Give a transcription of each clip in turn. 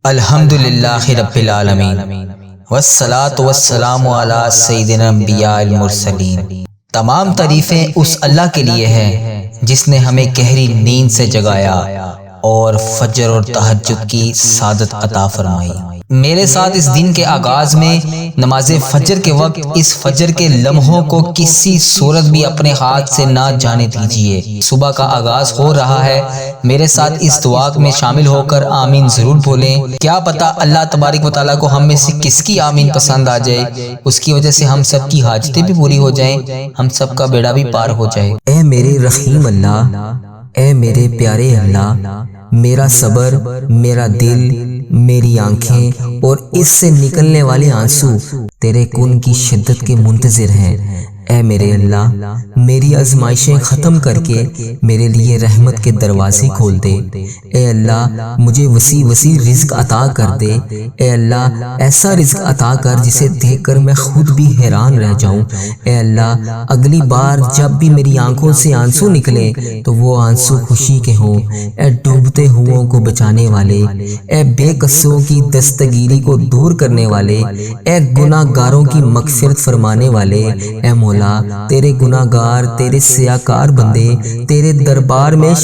الحمدللہ رب العالمین والصلاة والسلام علی سیدنا انبیاء المرسلین۔ تمام تعریفیں اس اللہ کے لیے ہیں جس نے ہمیں گہری نیند سے جگایا اور فجر اور تہجد کی سعادت عطا فرمائی۔ میرے ساتھ اس دن کے آغاز میں نماز فجر کے وقت اس فجر کے لمحوں کو کسی صورت بھی اپنے ہاتھ سے نہ جانے دیجیے۔ صبح کا آغاز ہو رہا ہے، میرے ساتھ اس دعا میں شامل ہو کر آمین ضرور بولیں۔ کیا پتہ اللہ تبارک و تعالیٰ کو ہم میں سے کس کی آمین پسند آ جائے، اس کی وجہ سے ہم سب کی حاجتیں بھی پوری ہو جائیں، ہم سب کا بیڑا بھی پار ہو جائے۔ اے میرے رحیم اللہ، اے میرے پیارے اللہ، میرا صبر، میرا دل، میری آنکھیں اور اس سے نکلنے والے آنسو تیرے کن کی شدت کے منتظر ہیں۔ اے میرے اللہ، میری آزمائشیں ختم کر کے میرے لیے رحمت کے دروازے کھول دے۔ اے اللہ، مجھے وسیع رزق عطا کر دے۔ اے اللہ، ایسا رزق عطا کر جسے دیکھ کر میں خود بھی حیران رہ جاؤں۔ اے اللہ، اگلی بار جب بھی میری آنکھوں سے آنسو نکلے تو وہ آنسو خوشی کے ہوں۔ اے ڈوبتے ہوئوں کو بچانے والے، اے بے قصوں کی دستگیری کو دور کرنے والے، اے گناہ گاروں کی مغفرت فرمانے والے، اے تیرے گناہ گار، تیرے سیاکار بندے تیرے دربار میں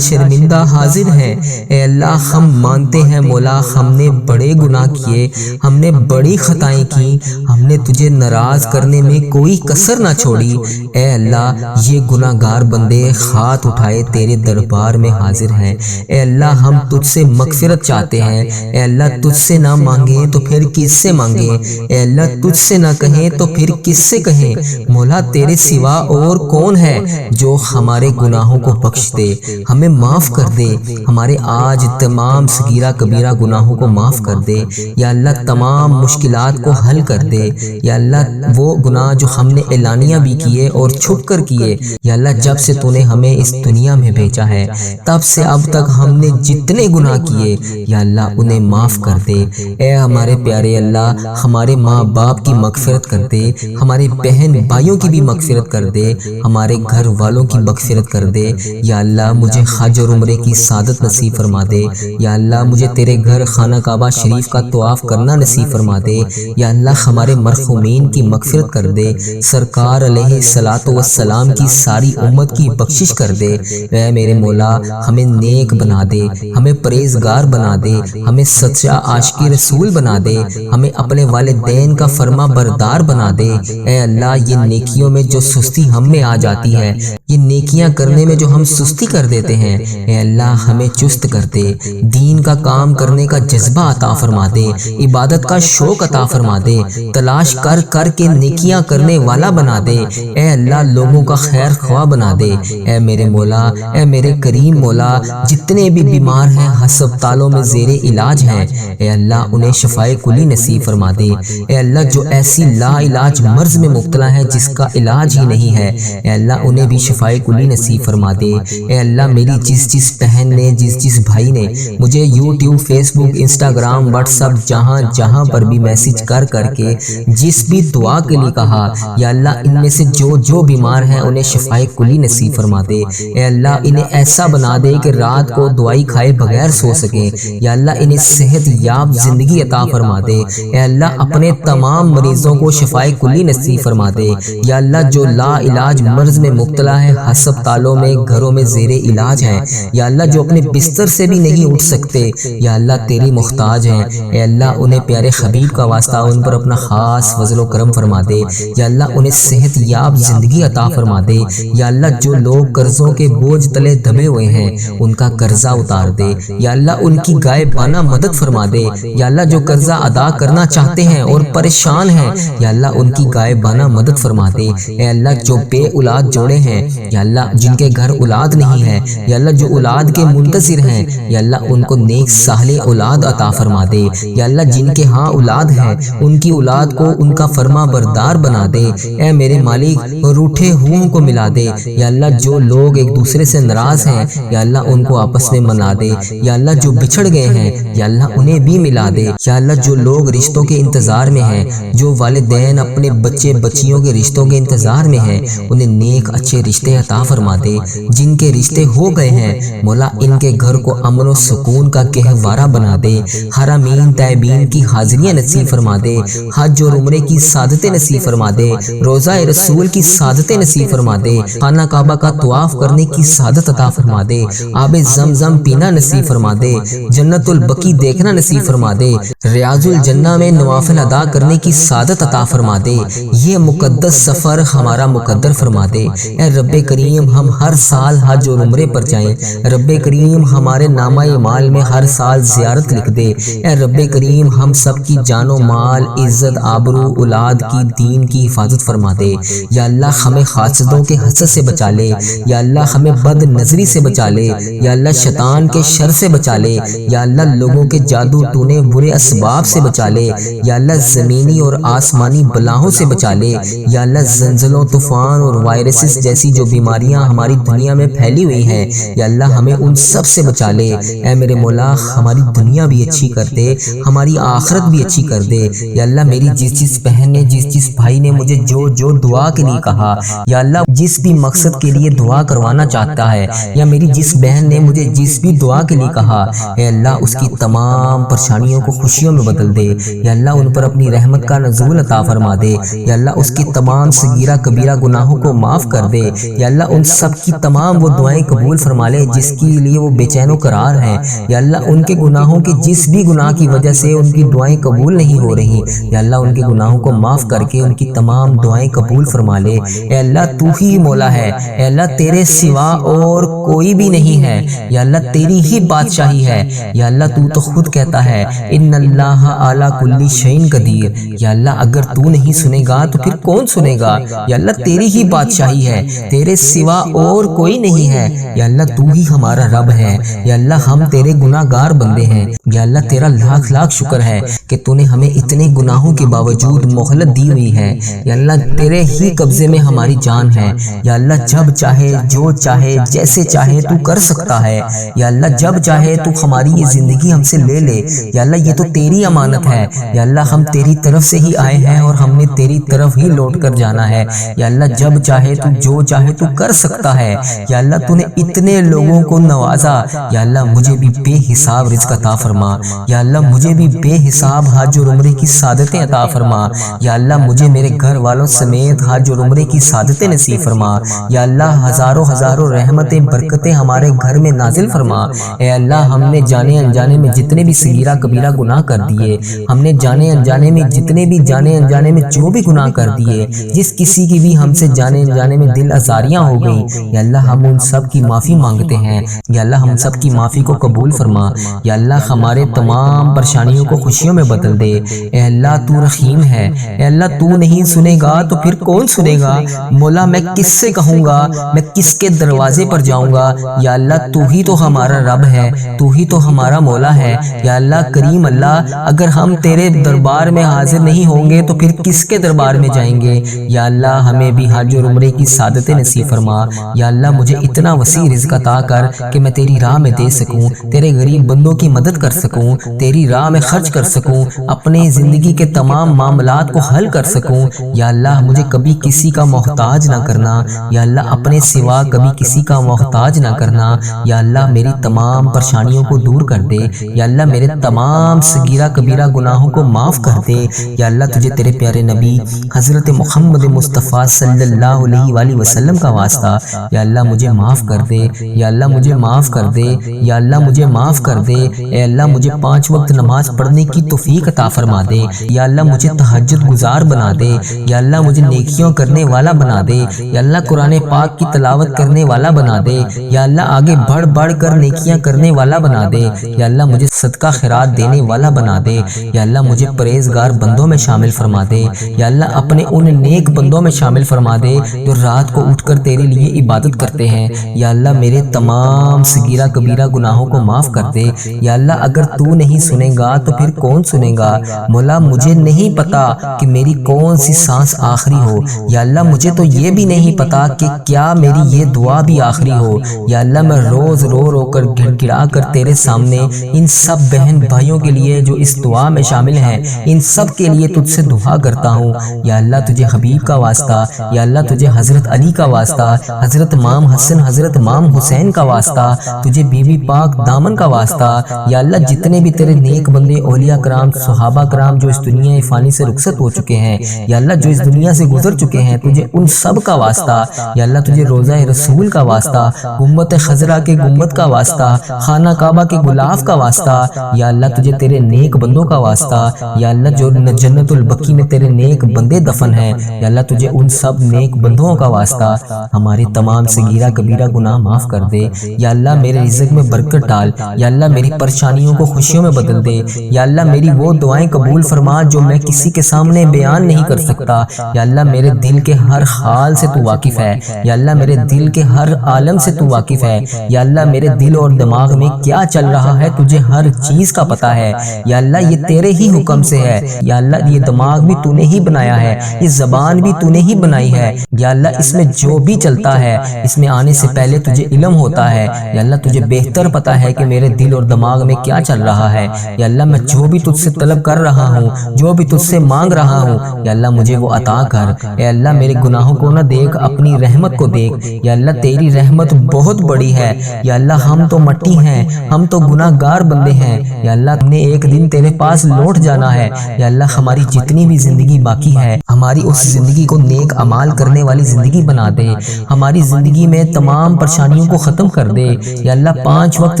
شرمندہ حاضر ہیں۔ اے اللہ، ہم مانتے ہیں مولا، ہم نے بڑے گناہ کیے، ہم نے بڑی خطائیں کی، ہم نے تجھے ناراض کرنے میں کوئی کسر نہ چھوڑی۔ اے اللہ، یہ گناہ گار بندے ہاتھ اٹھائے تیرے دربار میں حاضر ہیں۔ اے اللہ، ہم تجھ سے مغفرت چاہتے ہیں۔ اے اللہ، تجھ سے نہ مانگیں تو پھر کس سے مانگیں؟ اے اللہ، تجھ سے نہ کہیں تو پھر کس سے کہیں؟ مولا، تیرے سوا اور کون ہے جو ہمارے گناہوں کو بخش دے، ہمیں معاف کر دے، ہمارے آج تمام صغیرہ کبیرہ گناہوں کو معاف کر دے۔ یا اللہ، تمام مشکلات کو حل کر دے۔ یا اللہ، وہ گناہ جو ہم نے اعلانیہ بھی کیے اور چھپ کر کیے، یا اللہ، جب سے تو نے ہمیں اس دنیا میں بھیجا ہے تب سے اب تک ہم نے جتنے گناہ کیے، یا اللہ، انہیں معاف کر دے۔ اے ہمارے پیارے اللہ، ہمارے ماں باپ کی مغفرت کر دے، ہمارے بہن بھائیوں کی بھی مغفرت کر دے، ہمارے گھر والوں کی مغفرت کر دے۔ یا اللہ، مجھے حج اور عمرے کی سعادت نصیب فرما دے۔ یا اللہ، مجھے تیرے گھر خانہ کعبہ شریف کا طواف کرنا نصیب فرما دے۔ یا اللہ، ہمارے مرحومین کی مغفرت کر دے، سرکار علیہ الصلوۃ والسلام کی ساری امت کی بخشش کر دے۔ اے میرے مولا، ہمیں نیک بنا دے، ہمیں پرہیزگار بنا دے، ہمیں سچا عاشق رسول بنا دے، ہمیں اپنے والدین کا فرما بردار بنا دے۔ اے اللہ، یہ نیکیوں میں جو سستی ہم میں آ جاتی ہے، یہ نیکیاں کرنے میں جو ہم سستی کر دیتے ہیں، اے اللہ، ہمیں چست کر دے، دین کا کام کرنے کا جذبہ عطا فرما دے، عبادت کا شوق عطا فرما دے، تلاش کر کر کے نیکیاں کرنے والا بنا دے۔ اے اللہ، لوگوں کا خیر خواہ بنا دے۔ اے میرے مولا، اے میرے کریم مولا، جتنے بھی بیمار ہیں، ہسپتالوں میں زیر علاج ہیں، اے اللہ، انہیں شفائے کلی نصیب فرما دے۔ اے اللہ، جو ایسی لا علاج مرض میں مبتلا ہے جس کا علاج ہی نہیں ہے، اے اللہ، انہیں بھی شفائے کلی نصیب فرما دے۔ اے اللہ، میری جس بہن نے، جس بھائی نے مجھے یوٹیوب، فیس بک، انسٹاگرام، واٹس ایپ، جہاں پر بھی میسج کر کے جس بھی دعا کے لیے کہا، یا اللہ، ان میں سے جو بیمار ہیں انہیں شفائے کلی نصیب فرما دے۔ اے اللہ، انہیں ایسا بنا دے کہ رات کو دوائی کھائے بغیر سو سکیں۔ یا اللہ، انہیں صحت یاب زندگی عطا فرما دے۔ اے اللہ، اپنے تمام مریضوں کو شفائے کلی نصیب فرما دے۔ یا اللہ، جو لا علاج مرض میں مبتلا ہے، ہسپتالوں میں، گھروں میں زیر علاج ہیں، یا اللہ، جو اپنے بستر سے بھی نہیں اٹھ سکتے، یا اللہ، تیری محتاج ہیں، اے اللہ، انہیں پیارے حبیب کا واسطہ ان پر اپنا خاص فضل و کرم فرما دے۔ یا اللہ، انہیں صحت یاب زندگی عطا فرما دے۔ یا اللہ، جو لوگ قرضوں کے بوجھ تلے دبے ہوئے ہیں، ان کا قرضہ اتار دے۔ یا اللہ، ان کی غائبانہ مدد فرما دے۔ یا اللہ، جو قرضہ ادا کرنا چاہتے ہیں اور پریشان ہیں، یا اللہ، ان کی غائبانہ مدد فرما دے۔ اے اللہ، جو بے اولاد جوڑے ہیں، یا اللہ، جن کے گھر اولاد نہیں ہے، یا اللہ، جو اولاد کے منتظر ہیں، یا اللہ، ان کو نیک صالح اولاد عطا فرما دے۔ یا اللہ، جن کے ہاں اولاد ہے، ان کی اولاد کو ان کا فرما بردار بنا دے۔ اے میرے مالک، روٹھے ہوئوں کو ملا دے۔ یا اللہ، جو لوگ ایک دوسرے سے ناراض ہیں، یا اللہ، ان کو آپس میں منا دے۔ یا اللہ، جو بچھڑ گئے ہیں، یا اللہ، انہیں بھی ملا دے۔ یا اللہ، جو لوگ رشتوں کے انتظار میں ہیں، جو والدین اپنے بچے بچیوں کے رشتوں کے انتظار میں ہیں انہیں نیک اچھے رشتے عطا فرما دے، جن کے رشتے ہو گئے ہیں مولا ان کے گھر کو امن و سکون کا گہوارہ بنا دے، حرمین طیبین کی حاضریاں نصیب فرما دے، حج اور عمرے کی سعادتیں نصیب فرما دے، روضہ رسول کی سعادتیں نصیب فرما دے، خانہ کعبہ کا طواف کرنے کی سعادت عطا فرما دے، آب زمزم پینا نصیب فرما دے، جنت البقیع دیکھنا نصیب فرما دے، ریاض الجنہ میں نوافل ادا کرنے کی سعادت عطا فرما دے، یہ مقدس سفر ہمارا مقدر فرما دے۔ اے رب کریم ہم ہر سال حج اور عمرے پر جائیں، رب کریم ہمارے نامہ اعمال میں ہر سال زیارت لکھ دے، اے رب کریم ہم سب کی جان و مال، عزت، آبرو، اولاد کی، دین کی حفاظت فرما دے۔ یا اللہ ہمیں حاسدوں کے حسد سے بچا لے، یا اللہ ہمیں بد نظری سے بچا لے، یا اللہ شیطان کے شر سے بچا لے، یا اللہ لوگوں کے جادو ٹونے برے اسباب سے بچا لے، یا اللہ زمینی اور آسمانی بلاؤں سے بچا لے، یا اللہ زلزلوں، طوفان اور وائرسز جیسی جو بیماریاں ہماری دنیا میں پھیلی ہوئی ہیں یا اللہ ہمیں ان سب سے بچا لے۔ اے میرے مولا ہماری دنیا بھی اچھی کر دے، ہماری آخرت بھی اچھی کر دے۔ یا اللہ میری جس بہن نے، جس بھائی نے مجھے جو دعا کے لیے کہا، یا اللہ جس بھی مقصد کے لیے دعا کروانا چاہتا ہے، یا میری جس بہن نے مجھے جس بھی دعا کے لیے کہا، اے اللہ اس کی تمام پریشانیوں کو خوشیوں میں بدل دے، یا اللہ ان پر اپنی رحمت کا نزول عطا فرما دے، یا اللہ اس کی تمام صغیرہ کبیرہ گناہوں کو معاف کر دے، یا اللہ ان سب کی تمام وہ دعائیں قبول فرما لے جس کے لیے وہ بے چین و قرار ہیں، یا اللہ ان کے گناہوں کے جس بھی گناہ کی وجہ سے ان کی دعائیں قبول نہیں ہو رہی، یا اللہ ان کے گناہوں کو معاف کر کے ان کی تمام دعائیں قبول فرما لے۔ اے اللہ تو ہی مولا ہے، اے اللہ تیرے سوا اور کوئی بھی نہیں ہے، یا اللہ تیری ہی بادشاہی ہے، یا اللہ تو خود کہتا ہے ان اللہ علی کل شیء قدیر، یا اللہ اگر تو نہیں سنے گا تو پھر کون سنے گا، یا اللہ تیری ہی بادشاہی ہے، تیرے سوا اور کوئی نہیں ہے، یا اللہ تو ہی ہمارا رب ہے، یا اللہ ہم تیرے گناہ گار بندے ہیں، یا اللہ تیرا لاکھ لاکھ شکر ہے کہ تو نے ہمیں اتنے گناہوں کے باوجود مہلت دی ہوئی ہے، یا اللہ تیرے ہی قبضے میں ہماری جان ہے، یا اللہ جب چاہے جو چاہے جیسے چاہے تو کر سکتا ہے، یا اللہ جب چاہے تو ہماری یہ زندگی ہم سے لے لے، یا اللہ یہ تو تیری امانت ہے، یا اللہ ہم تیری طرف سے ہی آئے ہیں اور ہم نے تیری طرف ہی لوٹ کر جانا ہے، یا اللہ جب چاہے تو جو چاہے تو کر سکتا ہے، یا اللہ تو نے اتنے لوگوں کو نوازا، یا اللہ مجھے بھی بے حساب رزق عطا فرما، یا اللہ مجھے بھی بے حساب حج اور عمرے کی سعادتیں عطا فرما، یا اللہ مجھے میرے گھر والوں سمیت حج اور عمرے کی سعادتیں نصیب فرما، یا اللہ ہزاروں ہزاروں رحمتیں برکتیں ہمارے گھر میں نازل فرما۔ اے اللہ ہم نے جانے انجانے میں جتنے بھی صغیرہ کبیرہ گناہ کر دیے، ہم نے جانے انجانے میں جتنے بھی جانے انجانے میں جو بھی گناہ کر دیے، جس کسی کی بھی ہم سے جانے انجانے میں دل آزاریاں ہو گئی، یا اللہ ہم ان سب کی معافی مانگتے ہیں، یا اللہ ہم سب کی معافی کو قبول فرما، یا اللہ ہمارے تمام پریشانیوں کو خوشیوں میں بدل دے۔ اے اللہ تو رحیم ہے، اے اللہ تو نہیں سنے گا تو پھر کون سنے گا، مولا میں کس سے کہوں گا، میں کس کے دروازے پر جاؤں گا، یا اللہ تو ہی تو ہمارا رب ہے، تو ہی تو ہمارا مولا ہے، یا اللہ کریم اللہ اگر ہم تیرے دربار میں حاضر نہیں ہوں گے تو پھر کس کے دربار میں جائیں گے، یا اللہ ہمیں بھی حج اور عمرے کی سعادتیں نصیب فرما، یا اللہ مجھے اتنا وسیع رزق عطا کر کہ میں تیری راہ میں دے سکوں، تیرے غریب بندوں کی مدد کر سکوں، تیری راہ میں خرچ کر سکوں، اپنے زندگی کے تمام معاملات کو حل کر سکوں، یا اللہ مجھے کبھی کسی کا محتاج نہ کرنا، یا اللہ اپنے سوا کبھی کسی کا محتاج نہ کرنا، یا اللہ میری تمام پریشانیوں کو دور کر دے، یا اللہ میرے تمام صغیرہ کبیرہ گناہوں کو معاف کر دے، یا اللہ تجھے تیرے پیارے نبی حضرت محمد مصطفیٰ صلی اللہ علیہ وآلہ وسلم کا واسطہ، یا اللہ مجھے معاف کر دے، یا اللہ مجھے معاف کر دے، یا اللہ مجھے معاف کر دے، اے اللہ مجھے 5 وقت نماز پڑھنے کی توفیق عطا فرما دے، یا اللہ مجھے تہجد گزار بنا دے، یا اللہ مجھے نیکیوں کرنے والا بنا دے، یا اللہ قرآن پاک کی تلاوت کرنے والا بنا دے، یا اللہ آگے بڑھ بڑھ کر نیکیاں کرنے والا بنا دے، یا اللہ مجھے صدقہ خیرات دینے والا بنا دے، یا اللہ مجھے پرہیزگار بندوں میں شامل فرما دے، یا اللہ اپنے ان نیک بندوں میں شامل فرما دے جو رات کو اٹھ کر تیرے لیے عبادت کرتے ہیں، یا اللہ میرے تمام صغیرہ کبیرہ گناہوں کو معاف کر دے، یا اللہ اگر تو نہیں سنے گا تو پھر کون سنے گا، مولا مجھے نہیں پتا کہ میری کون سی سانس آخری ہو، یا اللہ مجھے تو یہ بھی نہیں پتا کہ کیا میری یہ دعا بھی آخری ہو، یا اللہ میں روز رو رو کر گڑ گڑا کر تیرے سامنے ان سب بہن بھائیوں کے لیے جو اس دعا میں شامل ہیں، ان سب کے لیے تجھ سے دعا کرتا ہوں، یا اللہ تجھے تجھے حبیب کا واسطہ، یا اللہ تجھے حضرت علی کا واسطہ، حضرت امام حسن، حضرت امام حسین کا واسطہ، تجھے بی بی پاک دامن کا واسطہ، یا اللہ جتنے بھی تیرے نیک بندے اولیاء کرام صحابہ کرام جو اس دنیا فانی سے رخصت ہو چکے ہیں، یا اللہ جو اس دنیا سے گزر چکے ہیں، تجھے ان سب کا واسطہ، یا اللہ تجھے روضہ رسول کا واسطہ، گنبد خضرا کے گنبد کا واسطہ، خانہ کعبہ کے غلاف کا واسطہ، یا اللہ تجھے تیرے نیک بندوں کا واسطہ، یا اللہ جو جنت البقیع میں تیرے نیک بندے دفن ہیں، یا اللہ تجھے ان سب نیک بندوں کا واسطہ، ہماری تمام صغیرہ کبیرہ گناہ معاف کر دے، یا اللہ میرے رزق میں برکت ڈال، یا اللہ میری پریشانیوں کو خوشیوں میں بدل دے، یا اللہ میری وہ دعائیں قبول فرما جو میں کسی کے سامنے بیان نہیں کر سکتا، یا اللہ میرے دل کے ہر حال سے تو واقف ہے، یا اللہ میرے دل کے ہر عالم سے تو واقف ہے، یا اللہ میرے دل اور دماغ میں کیا چل رہا ہے تجھے ہر چیز کا پتہ ہے، یا اللہ یہ تیرے ہی حکم سے ہے، یا اللہ یہ دماغ بھی تو نے ہی بنایا ہے، یہ زبان بھی تو نے ہی بنائی ہے، یا اللہ اس میں جو بھی چلتا ہے اس میں آنے سے پہلے تجھے علم ہوتا ہے، یا اللہ تجھے بہتر پتہ ہے کہ میرے دل اور دماغ میں کیا چل رہا ہے، یا اللہ میں جو بھی تجھ سے طلب کر رہا ہوں، جو بھی تجھ سے مانگ رہا ہوں، یا اللہ مجھے وہ عطا کر، اے اللہ میرے گناہوں کو نہ دیکھ، اپنی رحمت کو دیکھ، یا اللہ تیری رحمت بہت بڑی ہے، یا اللہ ہم تو مٹی ہیں، ہم تو گناہ گار بندے ہیں، یا اللہ ہم نے ایک دن تیرے پاس لوٹ جانا ہے، یا اللہ ہماری جتنی بھی زندگی باقی ہے ہماری اس زندگی کو نیک اعمال کرنے والی زندگی بنا دے، ہماری زندگی میں تمام پریشانیوں کو ختم کر دے، یا اللہ 5 وقت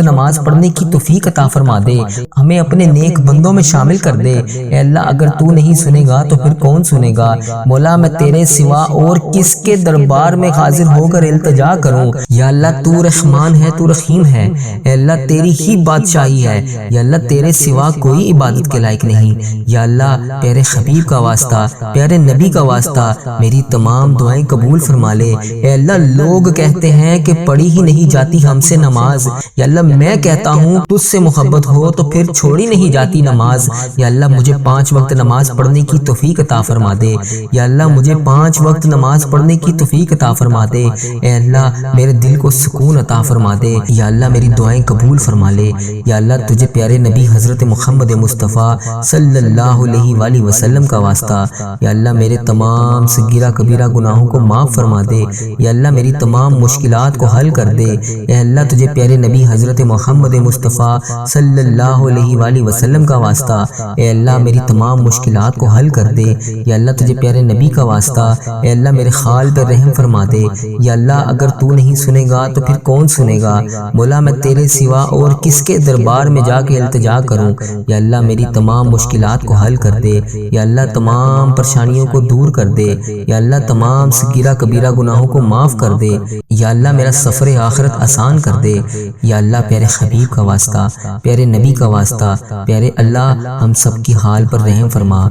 نماز پڑھنے کی توفیق عطا فرما دے، ہمیں اپنے نیک بندوں میں شامل کر دے، اے اللہ اگر تو نہیں سنے گا تو پھر کون سنے گا، مولا میں تیرے سوا اور کس کے دربار میں حاضر ہو کر التجا کروں، یا اللہ تو رحمان ہے، تو رحیم ہے، اے اللہ تیری ہی بادشاہی ہے، یا اللہ تیرے سوا کوئی عبادت کے لائق نہیں، یا اللہ پیارے حبیب کا واسطہ، پیارے نبی کا واسطہ میری تمام دعائیں قبول فرما لے، اے اللہ لوگ کہتے ہیں کہ پڑھی ہی نہیں جاتی ہم سے نماز، یا اللہ میں کہتا ہوں تجھ سے محبت ہو تو پھر چھوڑی نہیں جاتی نماز، یا اللہ مجھے 5 وقت نماز پڑھنے کی توفیق عطا فرما دے، یا اللہ مجھے 5 وقت نماز پڑھنے کی توفیق عطا فرما دے، اے اللہ میرے دل کو سکون عطا فرما دے، یا اللہ میری دعائیں قبول فرما لے، یا اللہ تجھے پیارے نبی حضرت محمد مصطفیٰ صلی اللہ علیہ وآلہ وسلم کا واسطہ، یا اللہ میرے تمام صغیرہ کبیرہ گناہوں کو معاف فرما دے، یا اللہ میری تمام مشکلات کو حل کر دے، اے اللہ تجھے پیارے نبی حضرت محمد مصطفیٰ صلی اللہ علیہ وآلہ وسلم کا واسطہ، اے اللہ میری تمام مشکلات کو حل کر دے، یا اللہ تجھے پیارے نبی کا واسطہ، اے اللہ میرے خال پر رحم فرما دے، یا اللہ اگر تو نہیں سنے گا تو پھر کون سنے گا، مولا میں تیرے سوا اور کس کے دربار میں جا کے التجا کروں، یا اللہ میری تمام مشکلات کو حل کر دے، یا اللہ تمام پریشانیوں کو دور کر دے، یا اللہ تمام صغیرہ کبیرہ گناہوں کو معاف کر دے، یا اللہ میرا سفر آخرت آسان کر دے، یا اللہ پیارے حبیب کا واسطہ، پیارے نبی کا واسطہ، پیارے اللہ ہم سب کی حال پر رحم فرما۔